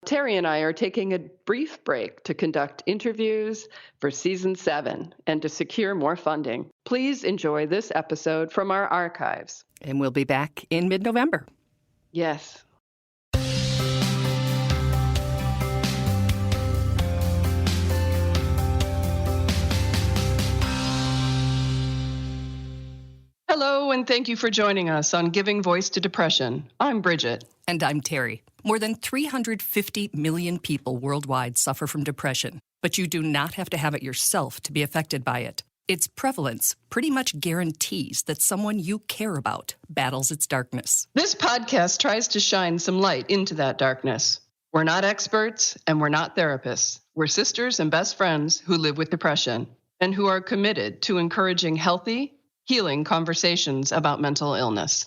Terry and I are taking a brief break to conduct interviews for Season 7 and to secure more funding. Please enjoy this episode from our archives. And we'll be back in mid-November. Yes. Hello, and thank you for joining us on Giving Voice to Depression. I'm Bridget. And I'm Terry. More than 350 million people worldwide suffer from depression, but you do not have to have it yourself to be affected by it. Its prevalence pretty much guarantees that someone you care about battles its darkness. This podcast tries to shine some light into that darkness. We're not experts, and we're not therapists. We're sisters and best friends who live with depression and who are committed to encouraging healthy, healing conversations about mental illness.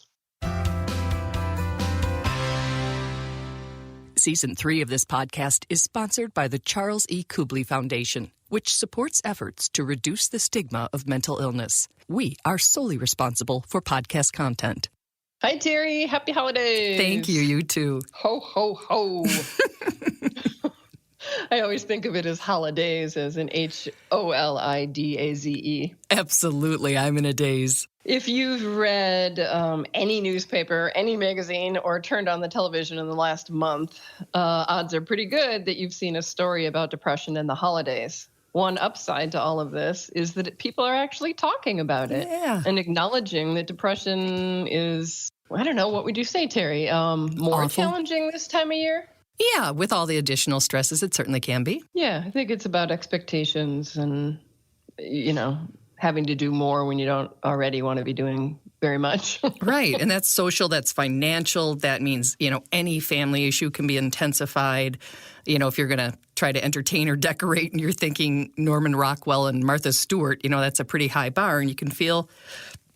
Season 3 of this podcast is sponsored by the Charles E. Kubly Foundation, which supports efforts to reduce the stigma of mental illness. We are solely responsible for podcast content. Hi, Terry. Happy holidays. Thank you. You too. Ho, ho, ho. I always think of it as holidays, as in HOLIDAZE. Absolutely. I'm in a daze. If you've read any newspaper, any magazine, or turned on the television in the last month, odds are pretty good that you've seen a story about depression in the holidays. One upside to all of this is that people are actually talking about it and acknowledging that depression is, I don't know, what would you say, Terry, more awful. Challenging this time of year? Yeah, with all the additional stresses, it certainly can be. Yeah, I think it's about expectations and, having to do more when you don't already want to be doing very much. Right. And that's social, that's financial. That means, any family issue can be intensified. If you're going to try to entertain or decorate and you're thinking Norman Rockwell and Martha Stewart, that's a pretty high bar and you can feel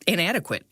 inadequate,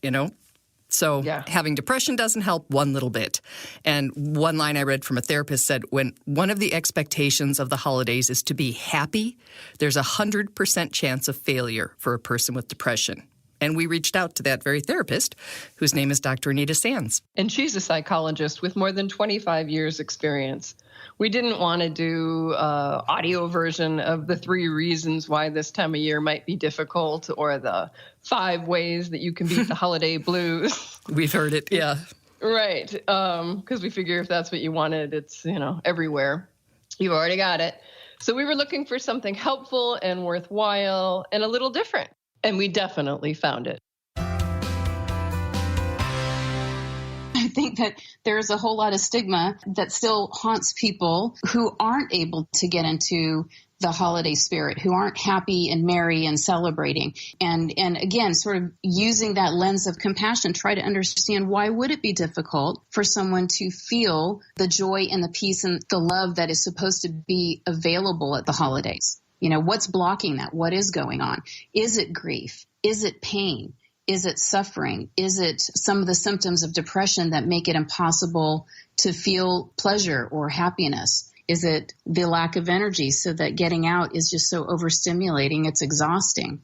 So having depression doesn't help one little bit. And one line I read from a therapist said, when one of the expectations of the holidays is to be happy, there's 100% chance of failure for a person with depression. And we reached out to that very therapist, whose name is Dr. Anita Sanz. And she's a psychologist with more than 25 years experience. We didn't want to do an audio version of the 3 reasons why this time of year might be difficult or the 5 ways that you can beat the holiday blues. We've heard it, yeah. Right, because we figure if that's what you wanted, it's, everywhere. You've already got it. So we were looking for something helpful and worthwhile and a little different. And we definitely found it. I think that there's a whole lot of stigma that still haunts people who aren't able to get into the holiday spirit, who aren't happy and merry and celebrating. And again, sort of using that lens of compassion, try to understand why would it be difficult for someone to feel the joy and the peace and the love that is supposed to be available at the holidays. What's blocking that? What is going on? Is it grief? Is it pain? Is it suffering? Is it some of the symptoms of depression that make it impossible to feel pleasure or happiness? Is it the lack of energy so that getting out is just so overstimulating, it's exhausting?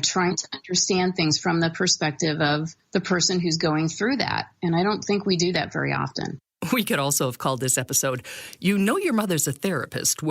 Trying to understand things from the perspective of the person who's going through that. And I don't think we do that very often. We could also have called this episode, You Know Your Mother's a Therapist,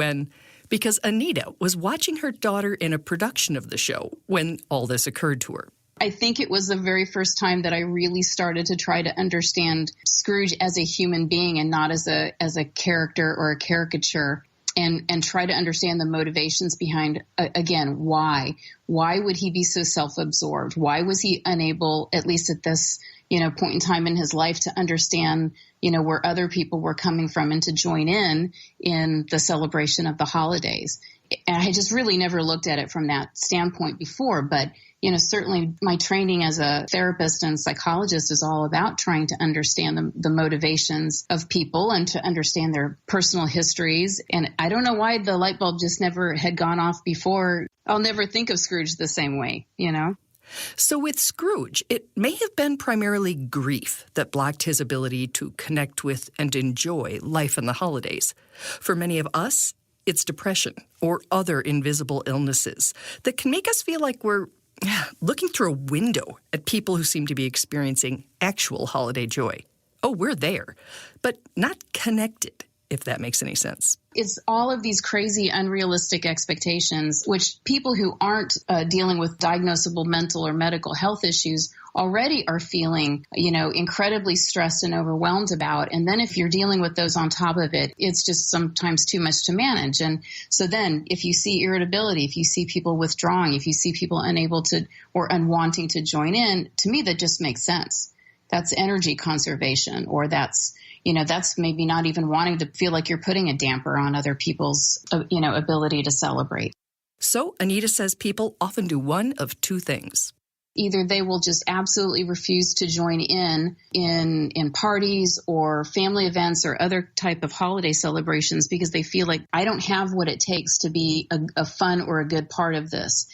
because Anita was watching her daughter in a production of the show when all this occurred to her. I think it was the very first time that I really started to try to understand Scrooge as a human being and not as a character or a caricature, and try to understand the motivations behind, again, why? Why would he be so self-absorbed? Why was he unable, at least at this point in time in his life, to understand, where other people were coming from and to join in the celebration of the holidays? And I had just really never looked at it from that standpoint before, but certainly my training as a therapist and psychologist is all about trying to understand the motivations of people and to understand their personal histories. And I don't know why the light bulb just never had gone off before. I'll never think of Scrooge the same way, So with Scrooge, it may have been primarily grief that blocked his ability to connect with and enjoy life in the holidays. For many of us, it's depression or other invisible illnesses that can make us feel like we're looking through a window at people who seem to be experiencing actual holiday joy. Oh, we're there, but not connected if that makes any sense. It's all of these crazy, unrealistic expectations, which people who aren't dealing with diagnosable mental or medical health issues already are feeling, incredibly stressed and overwhelmed about. And then if you're dealing with those on top of it, it's just sometimes too much to manage. And so then if you see irritability, if you see people withdrawing, if you see people unable to or unwanting to join in, to me, that just makes sense. That's energy conservation, or that's maybe not even wanting to feel like you're putting a damper on other people's, ability to celebrate. So Anita says people often do one of two things. Either they will just absolutely refuse to join in parties or family events or other type of holiday celebrations because they feel like I don't have what it takes to be a fun or a good part of this.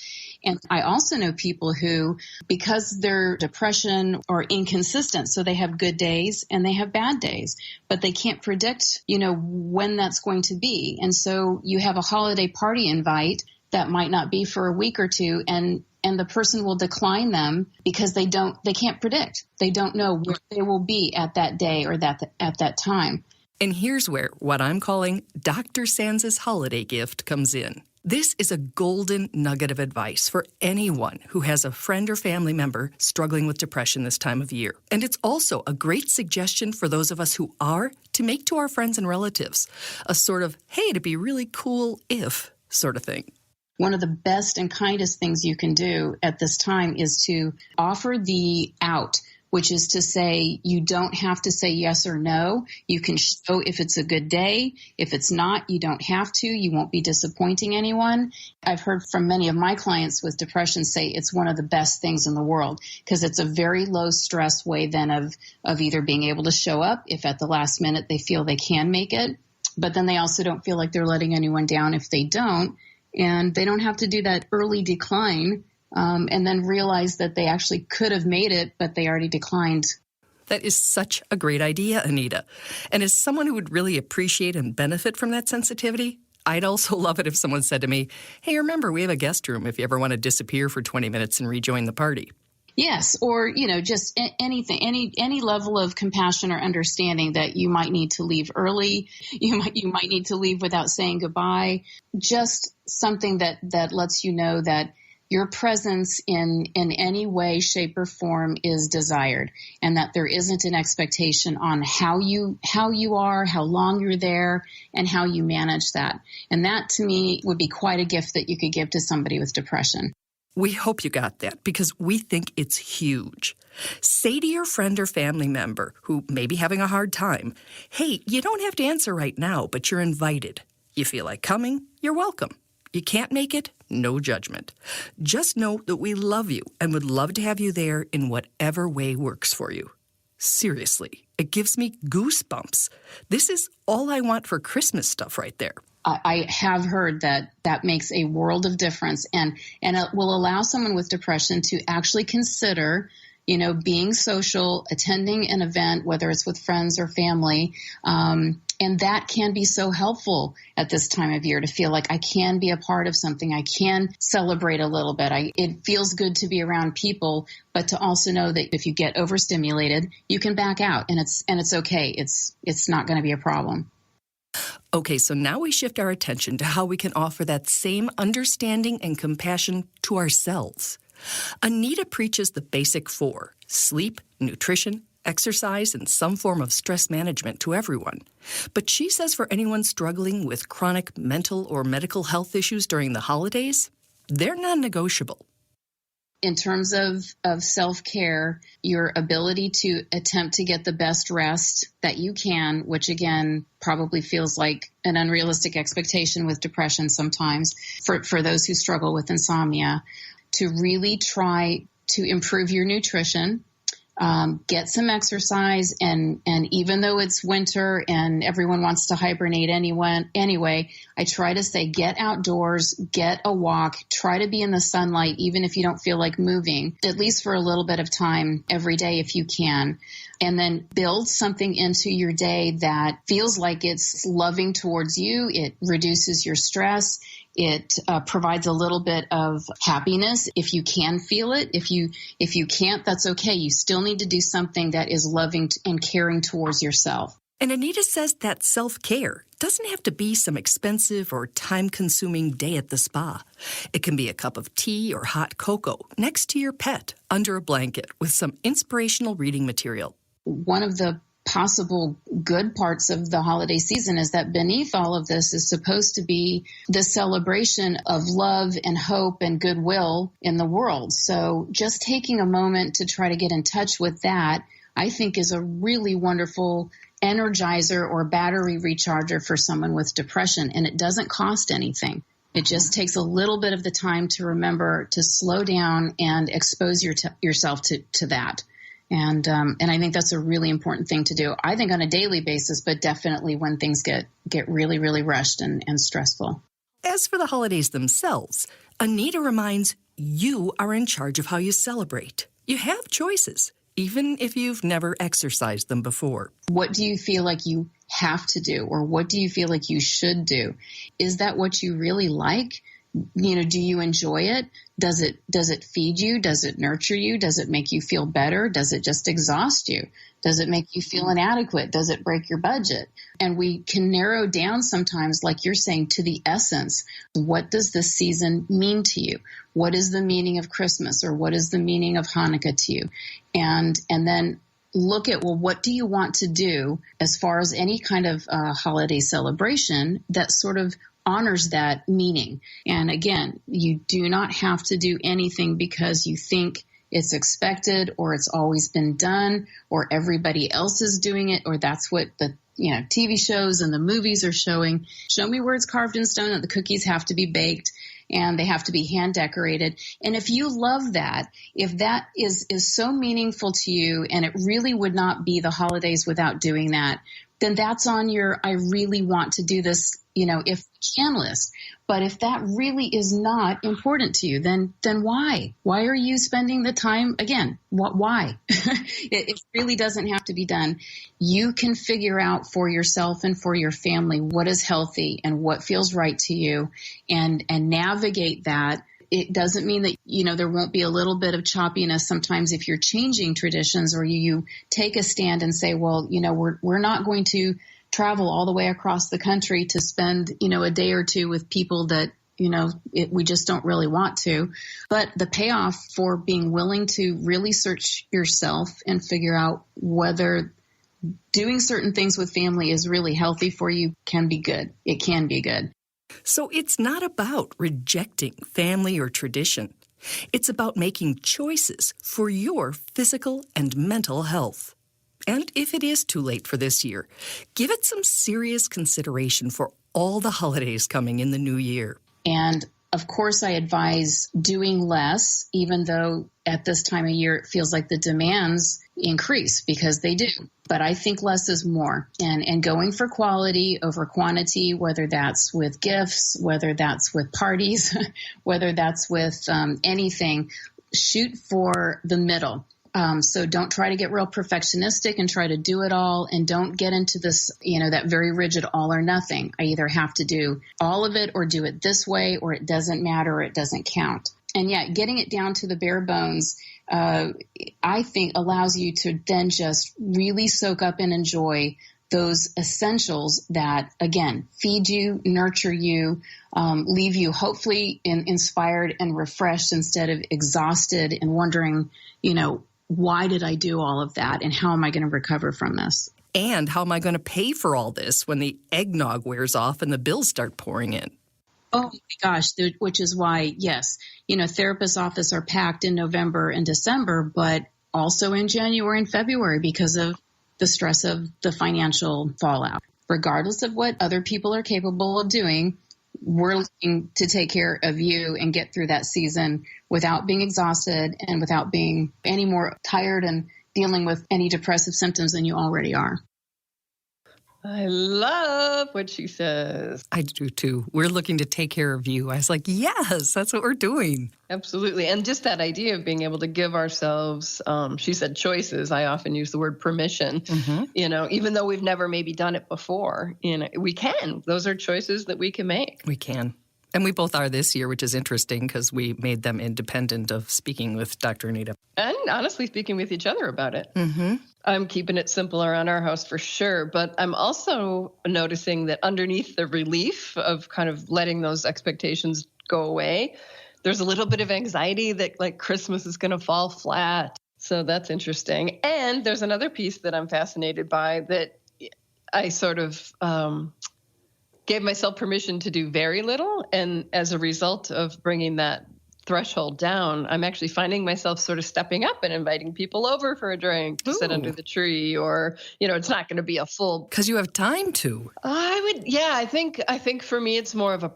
And I also know people who, because their depression are inconsistent, so they have good days and they have bad days, but they can't predict, when that's going to be. And so you have a holiday party invite that might not be for a week or two, and the person will decline them because they can't predict. They don't know where they will be at that day or at that time. And here's where what I'm calling Dr. Sanz's holiday gift comes in. This is a golden nugget of advice for anyone who has a friend or family member struggling with depression this time of year. And it's also a great suggestion for those of us who are to make to our friends and relatives, a sort of, hey, it'd be really cool if sort of thing. One of the best and kindest things you can do at this time is to offer the out, which is to say you don't have to say yes or no. You can show if it's a good day. If it's not, you don't have to. You won't be disappointing anyone. I've heard from many of my clients with depression say it's one of the best things in the world because it's a very low stress way then of either being able to show up if at the last minute they feel they can make it, but then they also don't feel like they're letting anyone down if they don't. And they don't have to do that early decline and then realize that they actually could have made it, but they already declined. That is such a great idea, Anita. And as someone who would really appreciate and benefit from that sensitivity, I'd also love it if someone said to me, hey, remember, we have a guest room if you ever want to disappear for 20 minutes and rejoin the party. Yes, or, just anything, any level of compassion or understanding that you might need to leave early, you might need to leave without saying goodbye, just something that lets you know that your presence in any way, shape, or form is desired, and that there isn't an expectation on how you are, how long you're there, and how you manage that. And that, to me, would be quite a gift that you could give to somebody with depression. We hope you got that because we think it's huge. Say to your friend or family member who may be having a hard time, hey, you don't have to answer right now, but you're invited. You feel like coming? You're welcome. You can't make it? No judgment. Just know that we love you and would love to have you there in whatever way works for you. Seriously, it gives me goosebumps. This is all I want for Christmas stuff right there. I have heard that makes a world of difference, and it will allow someone with depression to actually consider, being social, attending an event, whether it's with friends or family. And that can be so helpful at this time of year to feel like I can be a part of something. I can celebrate a little bit. It feels good to be around people, but to also know that if you get overstimulated, you can back out, and it's okay. It's not going to be a problem. Okay, so now we shift our attention to how we can offer that same understanding and compassion to ourselves. Anita preaches the basic four: sleep, nutrition, exercise, and some form of stress management to everyone. But she says for anyone struggling with chronic mental or medical health issues during the holidays, they're non-negotiable. In terms of self-care, your ability to attempt to get the best rest that you can, which again probably feels like an unrealistic expectation with depression sometimes for those who struggle with insomnia, to really try to improve your nutrition, get some exercise, and even though it's winter and everyone wants to hibernate anyway, I try to say get outdoors, get a walk, try to be in the sunlight, even if you don't feel like moving, at least for a little bit of time every day if you can. And then build something into your day that feels like it's loving towards you. It reduces your stress. It provides a little bit of happiness if you can feel it. If you can't, that's okay. You still need to do something that is loving and caring towards yourself. And Anita says that self-care doesn't have to be some expensive or time-consuming day at the spa. It can be a cup of tea or hot cocoa next to your pet under a blanket with some inspirational reading material. One of the possible good parts of the holiday season is that beneath all of this is supposed to be the celebration of love and hope and goodwill in the world. So just taking a moment to try to get in touch with that, I think, is a really wonderful energizer or battery recharger for someone with depression. And it doesn't cost anything. It just takes a little bit of the time to remember to slow down and expose yourself to that. And I think that's a really important thing to do, I think on a daily basis, but definitely when things get really, really rushed and stressful. As for the holidays themselves, Anita reminds you are in charge of how you celebrate. You have choices, even if you've never exercised them before. What do you feel like you have to do, or what do you feel like you should do? Is that what you really like? Do you enjoy it? Does it feed you? Does it nurture you? Does it make you feel better? Does it just exhaust you? Does it make you feel inadequate? Does it break your budget? And we can narrow down sometimes, like you're saying, to the essence. What does this season mean to you? What is the meaning of Christmas, or what is the meaning of Hanukkah to you? And then look at, well, what do you want to do as far as any kind of holiday celebration that sort of honors that meaning. And again, you do not have to do anything because you think it's expected, or it's always been done, or everybody else is doing it, or that's what the TV shows and the movies are showing. Show me where it's carved in stone that the cookies have to be baked and they have to be hand decorated. And if you love that, if that is so meaningful to you, and it really would not be the holidays without doing that, then that's on your I really want to do this, if you can list. But if that really is not important to you, then why? Why are you spending the time? Again, why? It really doesn't have to be done. You can figure out for yourself and for your family what is healthy and what feels right to you, and navigate that. It doesn't mean that, there won't be a little bit of choppiness sometimes if you're changing traditions, or you take a stand and say, well, we're not going to travel all the way across the country to spend, a day or two with people that, we just don't really want to. But the payoff for being willing to really search yourself and figure out whether doing certain things with family is really healthy for you can be good. It can be good. So it's not about rejecting family or tradition. It's about making choices for your physical and mental health. And if it is too late for this year, give it some serious consideration for all the holidays coming in the new year. And of course, I advise doing less, even though at this time of year it feels like the demands increase, because they do. But I think less is more. And going for quality over quantity, whether that's with gifts, whether that's with parties, whether that's with anything, shoot for the middle. So don't try to get real perfectionistic and try to do it all, and don't get into this, that very rigid all or nothing. I either have to do all of it or do it this way, or it doesn't matter, or it doesn't count. And yet getting it down to the bare bones, I think allows you to then just really soak up and enjoy those essentials that, again, feed you, nurture you, leave you hopefully inspired and refreshed instead of exhausted and wondering, why did I do all of that, and how am I going to recover from this? And how am I going to pay for all this when the eggnog wears off and the bills start pouring in? Oh my gosh, which is why, yes, therapists' offices are packed in November and December, but also in January and February because of the stress of the financial fallout. Regardless of what other people are capable of doing, we're looking to take care of you and get through that season without being exhausted and without being any more tired and dealing with any depressive symptoms than you already are. I love what she says. I do too. We're looking to take care of you. I was like, yes, that's what we're doing. Absolutely. And just that idea of being able to give ourselves, she said choices. I often use the word permission, even though we've never maybe done it before, we can. Those are choices that we can make. We can. And we both are this year, which is interesting because we made them independent of speaking with Dr. Anita. And honestly speaking with each other about it. Mm-hmm. I'm keeping it simple around our house for sure. But I'm also noticing that underneath the relief of kind of letting those expectations go away, there's a little bit of anxiety that like Christmas is going to fall flat. So that's interesting. And there's another piece that I'm fascinated by that I sort of gave myself permission to do very little. And as a result of bringing that threshold down, I'm actually finding myself sort of stepping up and inviting people over for a drink to sit under the tree, or, it's not going to be a full. Because you have time to. I think for me, it's more of a,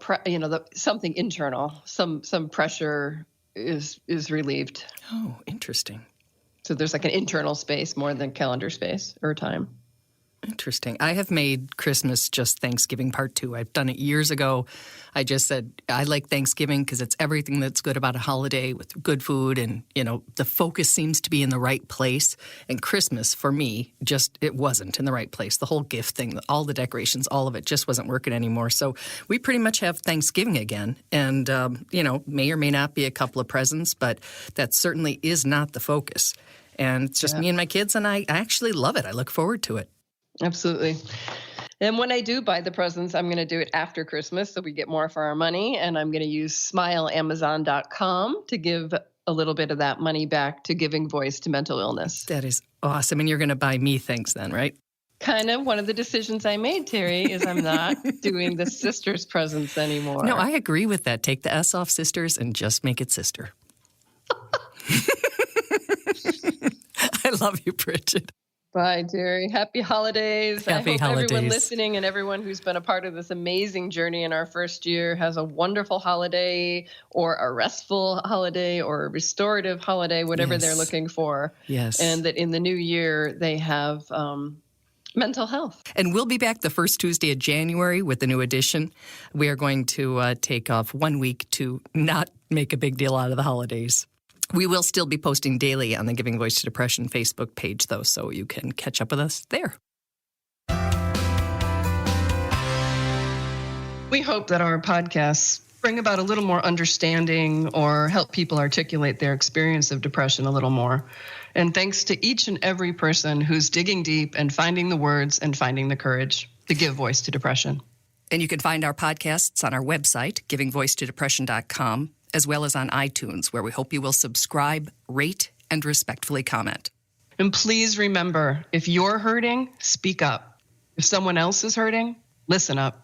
something internal, some pressure is relieved. Oh, interesting. So there's like an internal space more than calendar space or time. Interesting. I have made Christmas just Thanksgiving part 2. I've done it years ago. I just said, I like Thanksgiving because it's everything that's good about a holiday with good food and, the focus seems to be in the right place. And Christmas, for me, it wasn't in the right place. The whole gift thing, all the decorations, all of it just wasn't working anymore. So we pretty much have Thanksgiving again. And, may or may not be a couple of presents, but that certainly is not the focus. And it's just me and my kids, and I actually love it. I look forward to it. Absolutely. And when I do buy the presents, I'm going to do it after Christmas so we get more for our money. And I'm going to use smileamazon.com to give a little bit of that money back to giving voice to mental illness. That is awesome. And you're going to buy me things then, right? Kind of. One of the decisions I made, Terry, is I'm not doing the sisters' presents anymore. No, I agree with that. Take the S off sisters and just make it sister. I love you, Bridget. Bye, Terry. Happy holidays. Happy I hope holidays. Everyone listening and everyone who's been a part of this amazing journey in our first year has a wonderful holiday or a restful holiday or a restorative holiday, whatever they're looking for. Yes. And that in the new year, they have mental health. And we'll be back the first Tuesday of January with a new edition. We are going to take off 1 week to not make a big deal out of the holidays. We will still be posting daily on the Giving Voice to Depression Facebook page, though, so you can catch up with us there. We hope that our podcasts bring about a little more understanding or help people articulate their experience of depression a little more. And thanks to each and every person who's digging deep and finding the words and finding the courage to give voice to depression. And you can find our podcasts on our website, givingvoicetodepression.com, as well as on iTunes, where we hope you will subscribe, rate, and respectfully comment. And please remember, if you're hurting, speak up. If someone else is hurting, listen up.